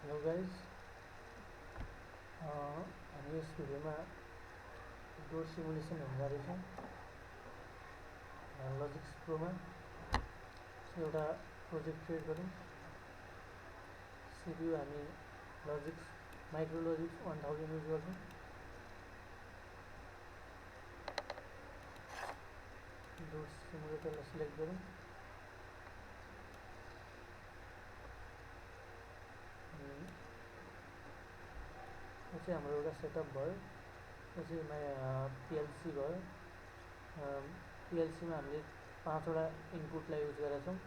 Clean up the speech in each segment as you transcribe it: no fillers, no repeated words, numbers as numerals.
Hello guys, हामी यस भिडियोमा door simulation हेर्न जाँदैछौँ लजिक्स प्रोमा। एउटा प्रोजेक्ट क्रिएट गरौँ। सिपियु हामी लजिक्स माइक्रो लजिक्स 1000 युज गर्छौँ। डोर सिमुलेटरलाई सिलेक्ट गरौँ। यो चाहिँ हाम्रो एउटा सेटअप भयो। यो चाहिँ पिएलसी भयो। पिएलसीमा हामीले 5वटा इनपुटलाई युज गरेका छौँ।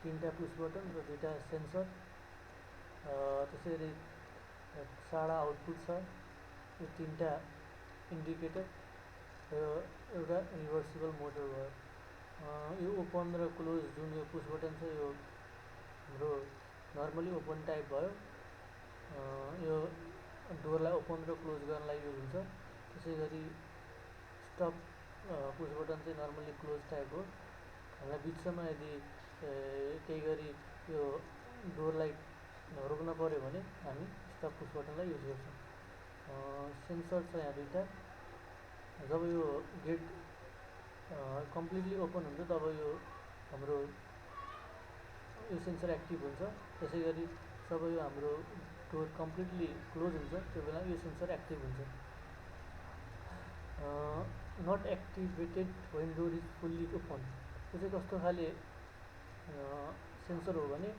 3टा पुश बटन र 2टा सेन्सर। त्यसैगरी 6वटा आउटपुट छ। यो 3टा इन्डिकेटर र एउटा रिभर्सिबल मोटर भयो। यो ओपन र क्लोज जुन यो पुश बटन छ यो हाम्रो नर्मली ओपन टाइप भयो। यो डोरलाई ओपन र क्लोज गर्नलाई युज हुन्छ। त्यसैगरी स्टप पुश बटन चाहिँ नर्मली क्लोज टाइप हो। हामीलाई बिचमा यदि केही गरी यो डोरलाई रोक्न पर्यो भने हामी स्टप पुश बटनलाई युज गर्छौँ। सेन्सर छ यहाँ 2टा। जब यो गेट कम्प्लिटली ओपन हुन्छ तब यो हाम्रो यो सेन्सर एक्टिभ हुन्छ। त्यसैगरी जब यो हाम्रो डोर कम्प्लिटली क्लोज हुन्छ त्यो बेला यो सेन्सर एक्टिभ हुन्छ। Not activated when door is fully open. यो चाहिँ कस्तो खाले सेन्सर हो भने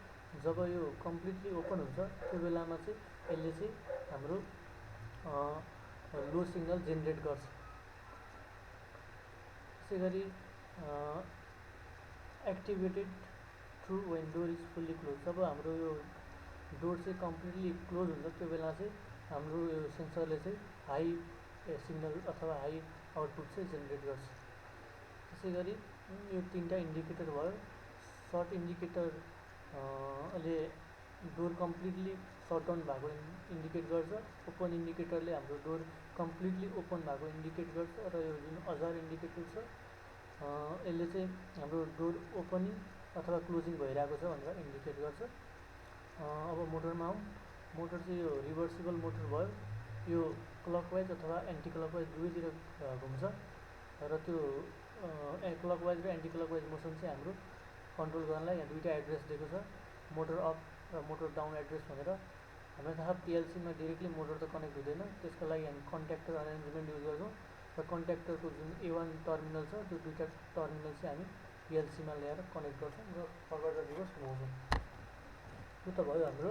जब यो कम्प्लिटली ओपन हुन्छ त्यो बेलामा चाहिँ यसले चाहिँ हाम्रो लो सिग्नल जेनेरेट गर्छ। त्यसैगरी activated through when door is fully close. जब हाम्रो यो डोर चाहिँ कम्प्लिटली क्लोज हुन्छ त्यो बेला चाहिँ हाम्रो यो सेन्सरले चाहिँ हाई सिग्नल अथवा हाई आउटपुट चाहिँ जेनेरेट गर्छ। त्यसैगरी यो 3टा इन्डिकेटर भयो। सर्ट इन्डिकेटर ले डोर कम्प्लिटली सट डाउन भएको इन्डिकेट गर्छ। ओपन इन्डिकेटरले हाम्रो डोर कम्प्लिटली ओपन भएको इन्डिकेट गर्छ। र यो जुन अजार इन्डिकेटर छ यसले चाहिँ हाम्रो डोर ओपनिङ अथवा क्लोजिङ भइरहेको छ भनेर इन्डिकेट गर्छ। अब मोटरमा आउँ। मोटर चाहिँ यो रिभर्सिबल मोटर भयो। यो क्लकवाइज अथवा एन्टी क्लकवाइज दुवैतिर घुम्छ र त्यो क्लकवाइज र एन्टी क्लकवाइज मोसन चाहिँ हाम्रो कन्ट्रोल गर्नलाई यहाँ 2टा एड्रेस दिएको छ, मोटर अप र मोटर डाउन एड्रेस भनेर। हामीलाई थाहा पिएलसीमा डिरेक्टली मोटर त कनेक्ट हुँदैन, त्यसको लागि हामी कन्ट्याक्टर अरेन्जमेन्ट युज गर्छौँ र कन्ट्याक्टरको जुन A1 टर्मिनल छ त्यो 2टा टर्मिनल चाहिँ हामी पिएलसीमा ल्याएर कनेक्ट गर्छौँ र फरवर्ड र रिभर्स घुमाउँछौँ। यो त भयो हाम्रो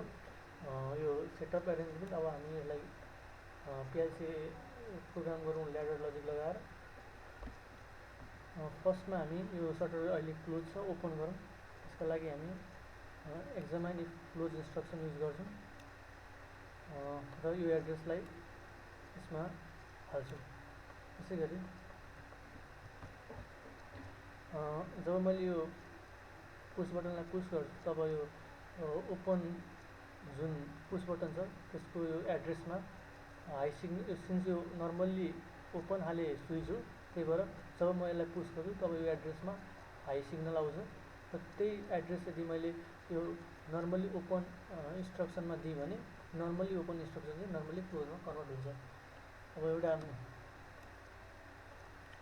यो सेटअप एरेन्जमेन्ट। अब हामी यसलाई पिएलसी प्रोग्राम गरौँ ल्याडर लजिक लगाएर। फर्स्टमा हामी यो सटर अहिले क्लोज छ, ओपन गरौँ। त्यसका लागि हामी examine if close instruction use गर्छौँ र यो एड्रेसलाई यसमा हाल्छौँ। त्यसैगरी जब मैले यो पुश बटनलाई पुस गर्छु तब यो ओपन जुन पुश बटन छ त्यसको यो एड्रेसमा हाई सिग्नल, सिन्स यो नर्मल्ली ओपन हाले स्विच हो त्यही भएर जब म यसलाई पुस गर्छु तब यो एड्रेसमा हाई सिग्नल आउँछ र त्यही एड्रेस यदि मैले यो नर्मल्ली ओपन इन्स्ट्रक्सनमा दिएँ भने नर्मल्ली ओपन इन्स्ट्रक्सन चाहिँ नर्मल्ली क्लोजमा कन्भर्ट हुन्छ। अब एउटा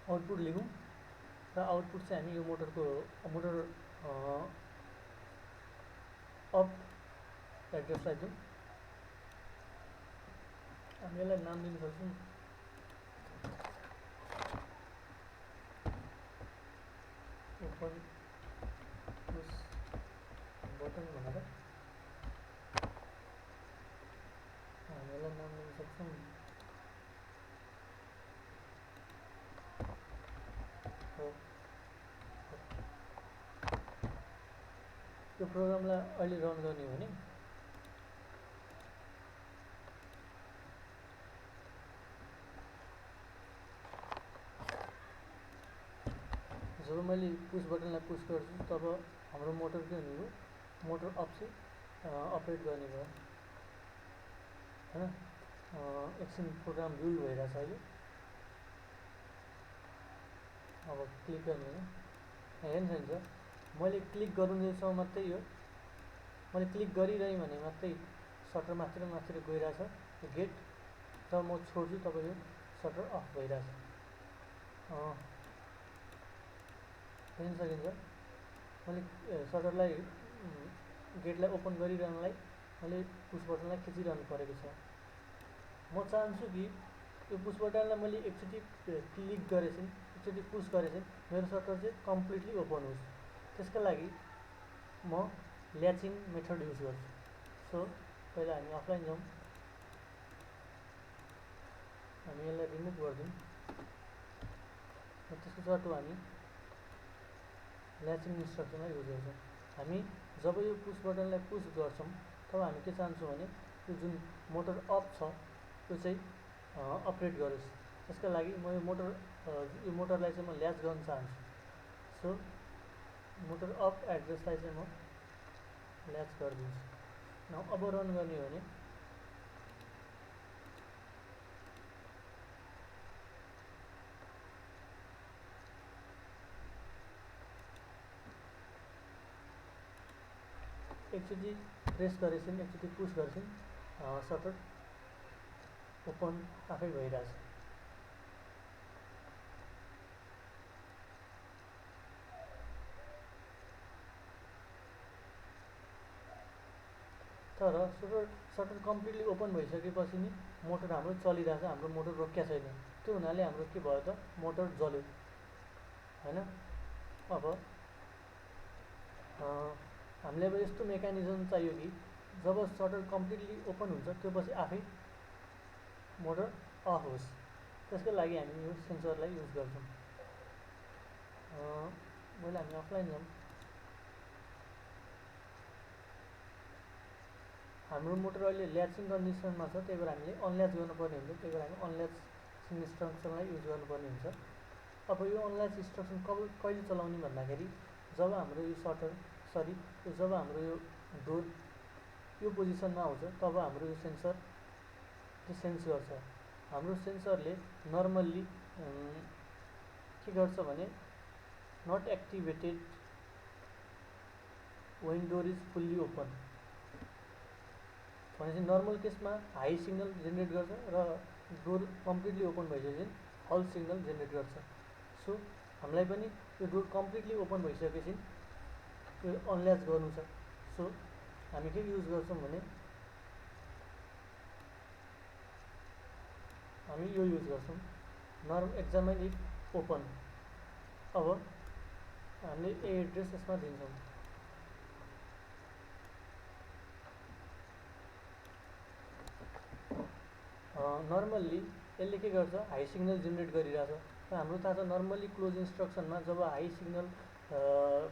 आउटपुट लेखौँ र आउटपुट चाहिँ हामी यो मोटर अप एड्रेसलाई दिउँ। हामी यसलाई नाम दिन सक्छौँ ओपन पुश बटन भनेर। हामी यसलाई नाम दिन सक्छौँ यो प्रोग्रामलाई अहिले रन गर्ने हो भने जब मैले पुश बटनलाई पुस गर्छु तब हाम्रो मोटर के हुने भयो, मोटर अप चाहिँ अपरेट गर्ने भयो हैन। एकछिन प्रोग्राम बिल्ड भइरहेछ अहिले। अब क्लिक गर्ने हो, हेर्नुहुन्छ मैले क्लिक गर्नुसम्म मात्रै यो मैले क्लिक गरिरहेँ भने मात्रै सटर माथि र माथि गइरहेछ, यो गेट जब म छोड्छु तब यो सटर अफ भइरहेछ। हेर्न सकिन्छ मैले सटरलाई गेटलाई ओपन गरिरहनलाई मैले पुस बटनलाई खिचिरहनु परेको छ। म चाहन्छु कि यो पुस बटनलाई मैले एकचोटि क्लिक गरेपछि, एकचोटि पुस गरेपछि मेरो सटर चाहिँ कम्प्लिटली ओपन होस्। त्यसका लागि म ल्याचिङ मेथड युज गर्छु। सो पहिला हामी अफलाइन जाउँ, हामी यसलाई रिमुभ गरिदिउँ, त्यसको सट्टो हामी ल्याचिङ इन्स्ट्रक्सनलाई युज गर्छौँ। हामी जब यो पुस बटनलाई पुस गर्छौँ तब हामी के चाहन्छौँ भने यो जुन मोटर अफ छ त्यो चाहिँ अपरेट गरोस्। त्यसका लागि म यो मोटरलाई चाहिँ म ल्याच गर्न चाहन्छु। सो मोटर अफ एड्रेसलाई चाहिँ म ल्याच गरिदिन्छु। अब रन गर्ने हो भने एकचोटि प्रेस गरेपछि, एकचोटि पुस गरेपछि सटर ओपन आफै भइरहेछ। तर सटर कम्प्लिटली ओपन भइसकेपछि नि मोटर हाम्रो चलिरहेछ, हाम्रो मोटर रोकिया छैन। त्यो हुनाले हाम्रो के भयो त मोटर जल्यो हैन। अब हामीलाई अब यस्तो मेकानिजम चाहियो कि जब सटर कम्प्लिटली ओपन हुन्छ त्यो पछि आफै मोटर अफ होस्। त्यसको लागि हामी यो सेन्सरलाई युज गर्छौँ। पहिला हामी अफलाइन जाउँ, हाम्रो मोटर अहिले ल्याचिङ कन्डिसनमा छ, त्यही भएर हामीले अनल्याच गर्नुपर्ने हुन्छ। त्यही भएर हामी अनल्याच इन्स्ट्रक्सनलाई युज गर्नुपर्ने हुन्छ। अब यो अनल्याच इन्स्ट्रक्सन कहिले चलाउने भन्दाखेरि जब हाम्रो यो सटर जब हाम्रो यो डोर यो पोजिसनमा आउँछ तब हाम्रो यो सेन्सर सेन्स गर्छ। हाम्रो सेन्सरले नर्मल्ली के गर्छ भने not activated when door is fully open भनेपछि नर्मल केसमा हाई सिग्नल जेनेरेट गर्छ र डोर कम्प्लिटली ओपन भइसकेपछि फल्स सिग्नल जेनेरेट गर्छ। सो हामीलाई पनि यो डोर कम्प्लिटली ओपन भइसकेपछि यो अनल्याच गर्नु छ। सो हामी के युज गर्छौँ भने हामी यो युज गर्छौँ एक्जामिन इफ ओपन। अब हामीले एड्रेस यसमा दिन्छौँ। नर्मल्ली यसले के गर्छ हाई सिग्नल जेनेरेट गरिरहेछ र हाम्रो थाहा छ नर्मल्ली क्लोज इन्स्ट्रक्सनमा जब हाई सिग्नल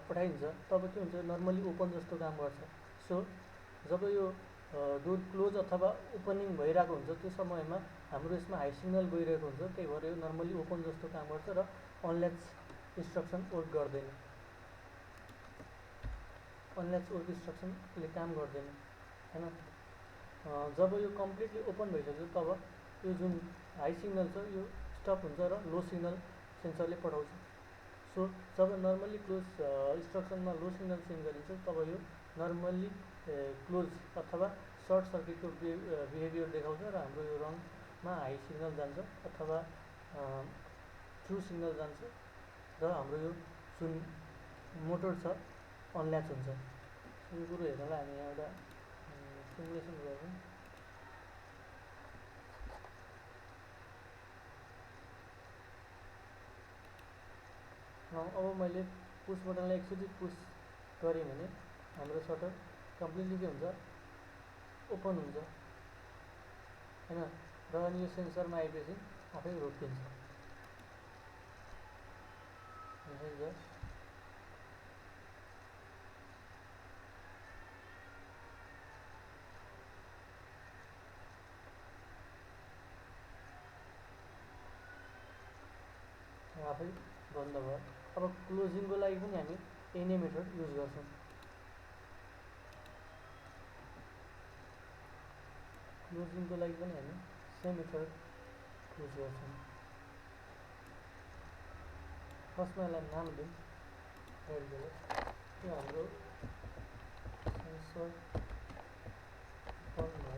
पठाइन्छ तब के हुन्छ नर्मल्ली ओपन जस्तो काम गर्छ। सो जब यो डोर क्लोज अथवा ओपनिङ भइरहेको हुन्छ त्यो समयमा हाम्रो यसमा हाई सिग्नल गइरहेको हुन्छ, त्यही भएर यो नर्मल्ली ओपन जस्तो काम गर्छ र अनल्याच इन्स्ट्रक्सन वर्क गर्दैन। अनल्याच वर्क इन्स्ट्रक्सनले काम गर्दैन हैन। जब यो कम्प्लिटली ओपन भइसक्यो तब यो जुन हाई सिग्नल छ यो स्टप हुन्छ र लो सिग्नल सेन्सरले पठाउँछ। सो जब नर्मल्ली क्लोज इन्स्ट्रक्सनमा लो सिग्नल सेन्ड गरिन्छ तब यो नर्मल्ली क्लोज अथवा सर्ट सर्किटको बिहेभियर देखाउँछ र हाम्रो यो रनमा हाई सिग्नल जान्छ अथवा ट्रु सिग्नल जान्छ र हाम्रो यो जुन मोटर छ अनल्याच हुन्छ। यो कुरो हेर्नलाई हामी यहाँ एउटा सिमुलेसन गर्छौँ। अब मैले पुस बटनलाई एकचोटि पुस गरेँ भने हाम्रो सटर कम्प्लिटली के हुन्छ ओपन हुन्छ हैन र अनि यो सेन्सरमा आइपछि आफै रोकिन्छ। आफै बन्द भयो। अब क्लोजिङको लागि पनि हामी यही नै मेथड युज गर्छौँ। क्लोजिङको लागि पनि हामी सेम मेथड युज गर्छौँ। फर्स्टमा यसलाई नाम दिउँ यो हाम्रो सेन्सर ओपन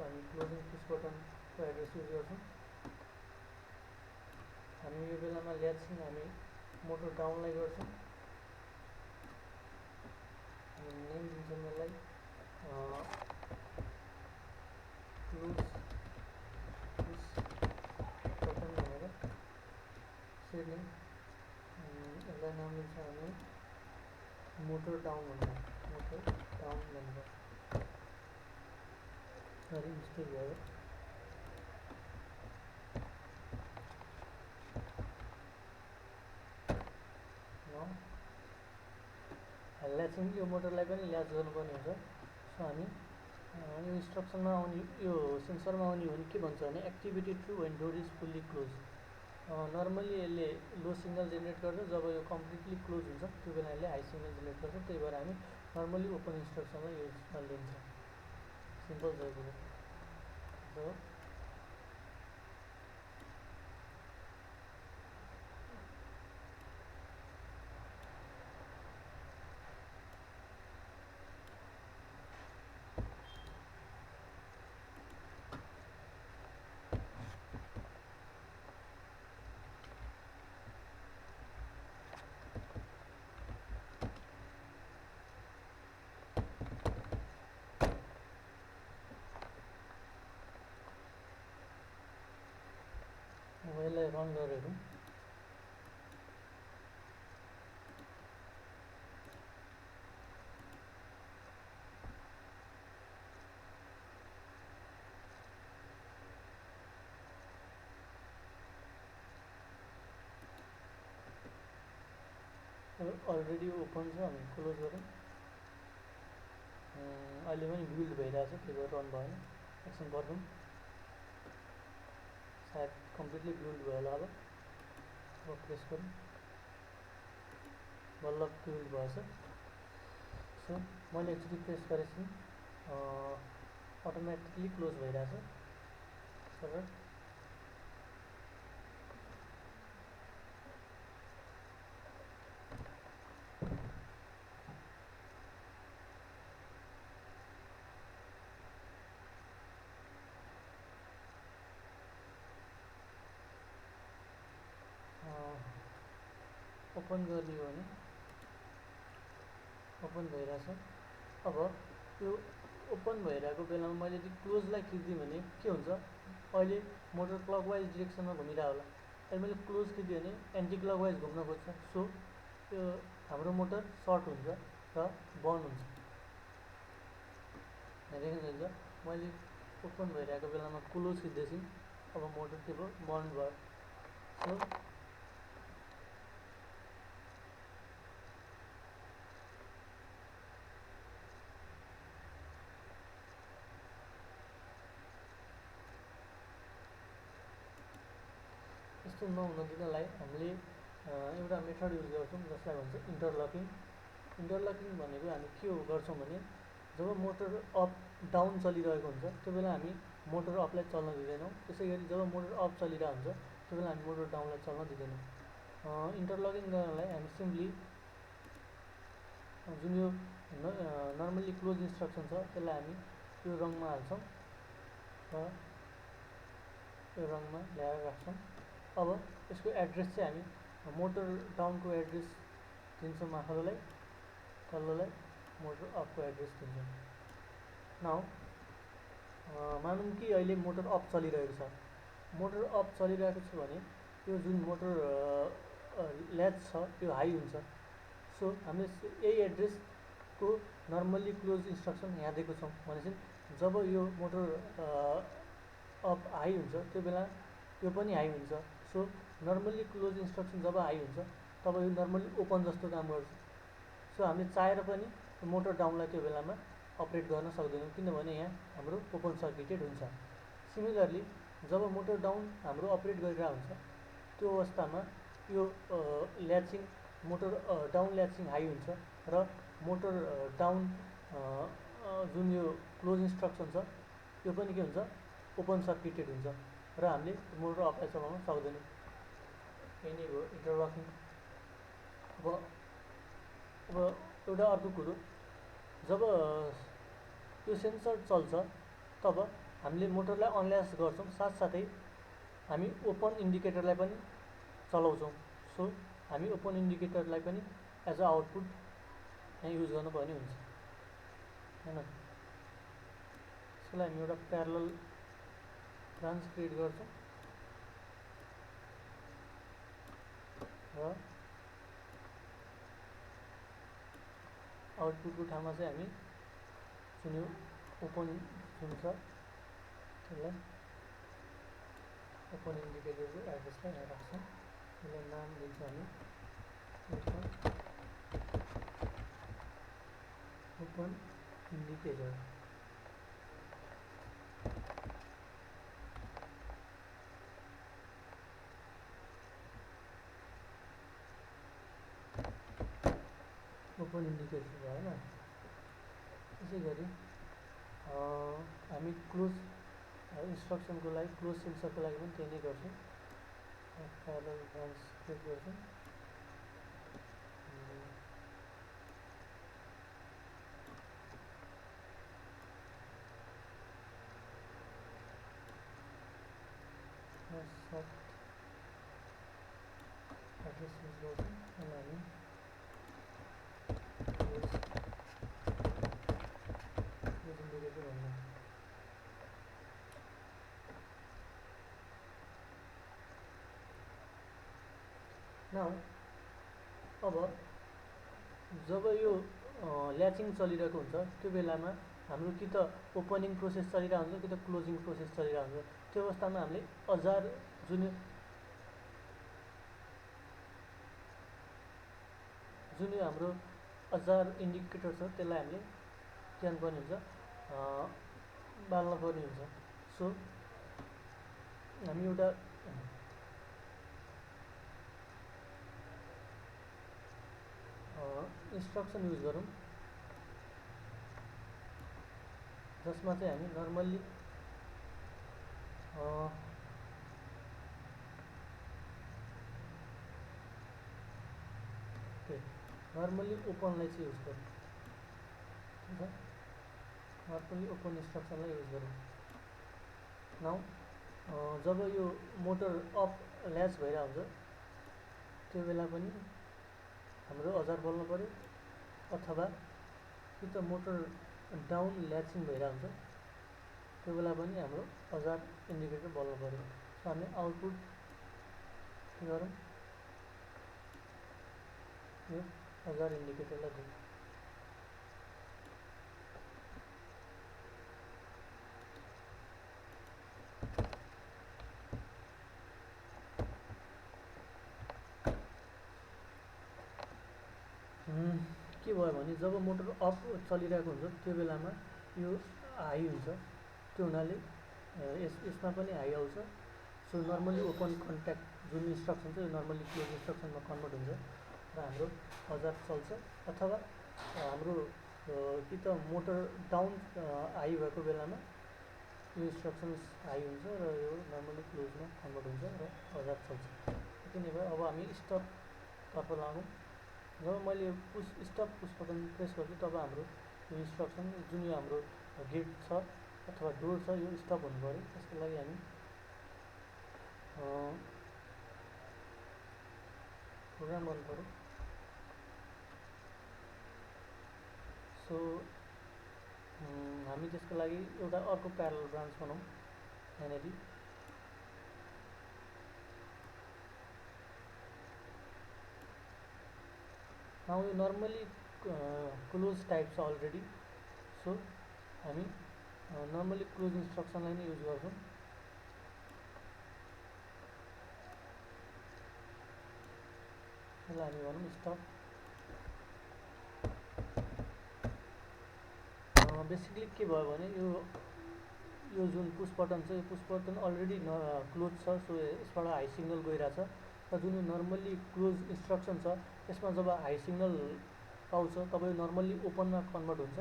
हामी क्लोजिङ पुस बटनको एड्रेस युज गर्छौँ। हामी यो बेलामा ल्याचिङ हामी मोटर डाउनलाई गर्छौँ। नेम दिन्छौँ यसलाई क्लोज पुस बटन भनेर सेट नेम। यसलाई नाम दिन्छौँ हामी मोटर डाउन भनेर, मोटर डाउन भनेर। सरी मिस्टेक भयो। ल्याचिङ यो मोटरलाई पनि ल्याच गर्नुपर्ने हुन्छ। सो हामी यो इन्स्ट्रक्सनमा आउने यो सेन्सरमा आउने हो भने के भन्छ भने activity true when door is fully close. Normally यसले लो सिग्नल जेनेरेट गर्छ, जब यो कम्प्लिटली क्लोज हुन्छ त्यो बेला यसले हाई सिग्नल जेनेरेट गर्छ। त्यही भएर हामी नर्मली ओपन इन्स्ट्रक्सनमा युजमा लिन्छ। सिम्पल छ यो कुरो। सो यसलाई रन गरेर अलरेडी ओपन छ, हामी क्लोज गरौँ। अहिले पनि बिल्ड भइरहेछ, त्यही भएर रन भएन। एकछिन पर्खौँ, सायद कम्प्लिटली बिल्ड भयो होला। अब प्रेस गरौँ, बल्ल बिल्ड भएछ। सो मैले एकचोटि प्रेस गरेपछि अटोमेटिकली क्लोज भइरहेछ सर्भर। ओपन गर्ने हो भने ओपन भइरहेछ। अब यो ओपन भइरहेको बेलामा मैले यदि क्लोजलाई खिचिदिएँ भने के हुन्छ, अहिले मोटर क्लकवाइज डिरेक्सनमा घुमिरहेको होला। अहिले मैले क्लोज खिचिदिएँ भने एन्टी क्लकवाइज घुम्न खोज्छ। सो यो हाम्रो मोटर सर्ट हुन्छ र बन्द हुन्छ। देख्नुहुन्छ, मैले ओपन भइरहेको बेलामा क्लोज खिच्दैछु, अब मोटर के भयो, बन्द भयो। सो यस्तो नहुन दिनलाई हामीले एउटा मेथड युज गर्छौँ जसलाई भन्छ इन्टरलकिङ। इन्टरलकिङ भनेको हामी के गर्छौँ भने जब मोटर अप डाउन चलिरहेको हुन्छ त्यो बेला हामी मोटर अपलाई चल्न दिँदैनौँ। त्यसै गरी जब मोटर अप चलिरहेको हुन्छ त्यो बेला हामी मोटर डाउनलाई चल्न दिँदैनौँ। इन्टरलकिङ गर्नलाई हामी सिम्पली जुन यो नर्मली क्लोज इन्स्ट्रक्सन छ त्यसलाई हामी यो रङमा हाल्छौँ र यो रङमा ल्याएर राख्छौँ। अब यसको एड्रेस चाहिँ हामी मोटर डाउनको एड्रेस दिन्छौँ माथिल्लोलाई, तल्लोलाई मोटर अपको एड्रेस दिन्छौँ। नाउ मानौँ कि अहिले मोटर अप चलिरहेको छ। मोटर अप चलिरहेको छ भने यो जुन मोटर ल्याच छ यो हाई हुन्छ। सो हामीले यही एड्रेसको नर्मल्ली क्लोज इन्स्ट्रक्सन यहाँ दिएको छौँ भनेपछि जब यो मोटर अप हाई हुन्छ त्यो बेला यो पनि हाई हुन्छ। सो नर्मल्ली क्लोज इन्स्ट्रक्सन जब हाई हुन्छ तब यो नर्मल्ली ओपन जस्तो काम गर्छ। सो हामीले चाहेर पनि मोटर डाउनलाई त्यो बेलामा अपरेट गर्न सक्दैनौँ किनभने यहाँ हाम्रो ओपन सर्किटेड हुन्छ। सिमिलरली जब मोटर डाउन हाम्रो अपरेट गरिरहेको हुन्छ त्यो अवस्थामा यो ल्याचिङ मोटर डाउन ल्याचिङ हाई हुन्छ र मोटर डाउन जुन यो क्लोज इन्स्ट्रक्सन छ यो पनि के हुन्छ, ओपन सर्किटेड हुन्छ र हामीले मोटर अपलाई चलाउन सक्दैनौँ। यही नै हो इन्टरलकिङ। अब एउटा अर्को कुरो, जब यो सेन्सर चल्छ तब हामीले मोटरलाई अनल्याच गर्छौँ, साथसाथै हामी ओपन इन्डिकेटरलाई पनि चलाउँछौँ। सो हामी ओपन इन्डिकेटरलाई पनि एज अ आउटपुट यहाँ युज गर्नुपर्ने हुन्छ हैन। त्यसको लागि हामी एउटा प्यारलल ब्रान्च क्रिएट गर्छौँ र आउटपुटको ठाउँमा चाहिँ हामी जुन यो ओपन जुन छ त्यसलाई ओपन इन्डिकेटरको एड्रेसलाई यहाँ राख्छौँ। त्यसलाई नाम दिन्छौँ हामी ओपन इन्डिकेटर। ओपन इन्डिकेटर भयो हैन। त्यसै गरी हामी क्लोज इन्स्ट्रक्सनको लागि क्लोज सेन्सरको लागि पनि त्यही नै गर्छौँ। प्यारलल ब्रान्च क्रिएट गर्छौँ। सर्ट एड्रेस युज गर्छौँ। त्यसलाई हामी क्लोज इन्डिकेटर भन्छौँ। नाउ अब जब यो ल्याचिङ चलिरहेको हुन्छ त्यो बेलामा हाम्रो कि त ओपनिङ प्रोसेस चलिरहेको हुन्छ कि त क्लोजिङ प्रोसेस चलिरहेको हुन्छ। त्यो अवस्थामा हामीले अजार जुन यो हाम्रो अजार इन्डिकेटर छ त्यसलाई हामीले के गर्नुपर्ने हुन्छ, बाल्नुपर्ने हुन्छ। सो हामी एउटा इन्स्ट्रक्सन युज गरौँ जसमा चाहिँ हामी नर्मल्ली नर्मल्ली ओपनलाई चाहिँ युज गरौँ। ठिक छ, नर्मल्ली ओपन इन्स्ट्रक्सनलाई युज गरौँ। नाउ जब यो मोटर अप ल्याच भइरहेको हुन्छ त्यो बेला पनि हाम्रो अजार बोल्नु पर्यो, अथवा कि त मोटर डाउन ल्याचिङ भइरहेको हुन्छ त्यो बेला पनि हाम्रो अजार इन्डिकेटर बोल्नु पर्यो। सो हामी आउटपुट के गरौँ, यो अजार इन्डिकेटरलाई दिउँ। के भयो भने जब मोटर अफ चलिरहेको हुन्छ त्यो बेलामा यो हाई हुन्छ, त्यो हुनाले यसमा पनि हाई आउँछ। सो नर्मली ओपन कन्ट्याक्ट जुन इन्स्ट्रक्सन छ यो नर्मली क्लोज इन्स्ट्रक्सनमा कन्भर्ट हुन्छ र हाम्रो अजार चल्छ। अथवा हाम्रो कि त मोटर डाउन हाई भएको बेलामा यो इन्स्ट्रक्सन्स हाई हुन्छ र यो नर्मली क्लोजमा कन्भर्ट हुन्छ र अजार चल्छ। यति नै भयो। अब हामी स्टपतर्फ लागौँ। जब मैले स्टप पुस बटन प्रेस गर्छु तब हाम्रो यो इन्स्ट्रक्सन जुन यो हाम्रो गेट छ अथवा डोर छ यो स्टप हुनु पर्यो। त्यसको लागि हामी प्रोग्राम गर्नु पर्यो। सो हामी त्यसको लागि एउटा अर्को प्यारलल ब्रान्च बनाऊँ यहाँनिर। नाउ यो नर्मली क्लोज टाइप छ अलरेडी। सो हामी नर्मली क्लोज इन्स्ट्रक्सनलाई नै युज गर्छौँ। यसलाई हामी भनौँ स्टप। बेसिकली के भयो भने यो जुन पुस बटन छ यो पुस बटन अलरेडी क्लोज छ। सो यसबाट हाई सिग्नल गइरहेछ र जुन यो नर्मल्ली क्लोज इन्स्ट्रक्सन छ यसमा जब हाई सिग्नल पाउँछ तब यो नर्मल्ली ओपनमा कन्भर्ट हुन्छ।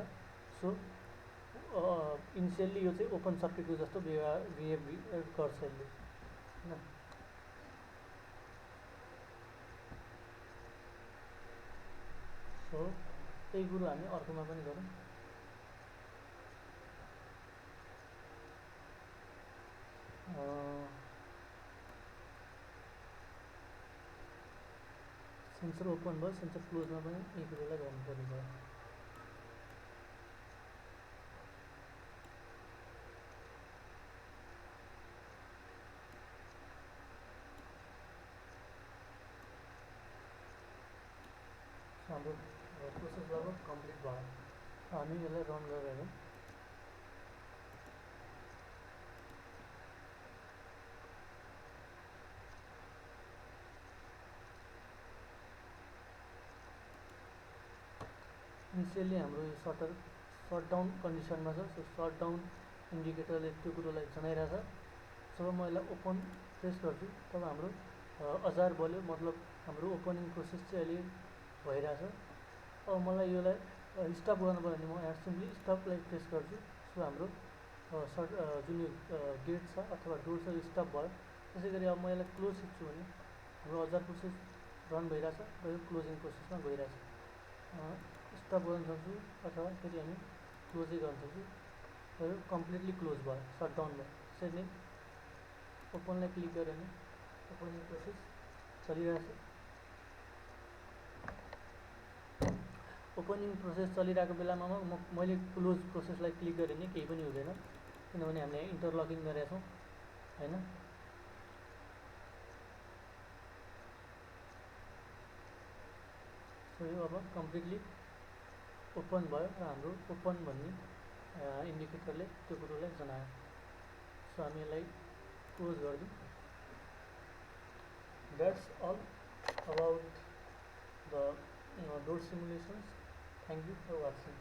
सो इनिसियल्ली यो चाहिँ ओपन सर्किटको जस्तो बिहेभ गर्छ यसले हैन। सो त्यही कुरो हामी अर्कोमा पनि गरौँ। सेन्सर ओपन भयो, सेन्सर क्लोजमा पनि यही कुरोलाई गर्नुपर्ने भयो। हाम्रो प्रोसेस लगभग कम्प्लिट भयो। हामी यसलाई रन गरेर हेरौँ। इनिसियली हाम्रो यो सटडाउन कन्डिसनमा छ। सो सटडाउन इन्डिकेटरले त्यो कुरोलाई जनाइरहेछ। जब म यसलाई ओपन प्रेस गर्छु तब हाम्रो अजार बल्यो, मतलब हाम्रो ओपनिङ प्रोसेस चाहिँ अहिले भइरहेछ। अब मलाई यसलाई स्टप गर्नु पर्यो भने म यहाँ सिम्पली स्टपलाई प्रेस गर्छु। सो हाम्रो जुन यो गेट छ अथवा डोर छ यो स्टप भयो। त्यसै गरी अब म यसलाई क्लोज खिच्छु भने हाम्रो अजार प्रोसेस रन भइरहेछ र यो क्लोजिङ प्रोसेसमा गइरहेछ। स्टप गर्न सक्छु अथवा फेरि हामी क्लोजै गर्न सक्छु र यो कम्प्लिटली क्लोज भयो, सटडाउन भयो। त्यसरी नै ओपनलाई क्लिक गऱ्यो भने ओपनिङ प्रोसेस चलिरहेछ। ओपनिङ प्रोसेस चलिरहेको बेलामा मैले क्लोज प्रोसेसलाई क्लिक गरेँ भने केही पनि हुँदैन, किनभने हामीले इन्टरलकिङ गरेका छौँ होइन। सो यो अब कम्प्लिटली ओपन भयो र हाम्रो ओपन भन्ने इन्डिकेटरले त्यो कुरोलाई जनायो। सो हामी यसलाई क्लोज गरिदिउँ। That's all about the door simulations. Thank you for watching.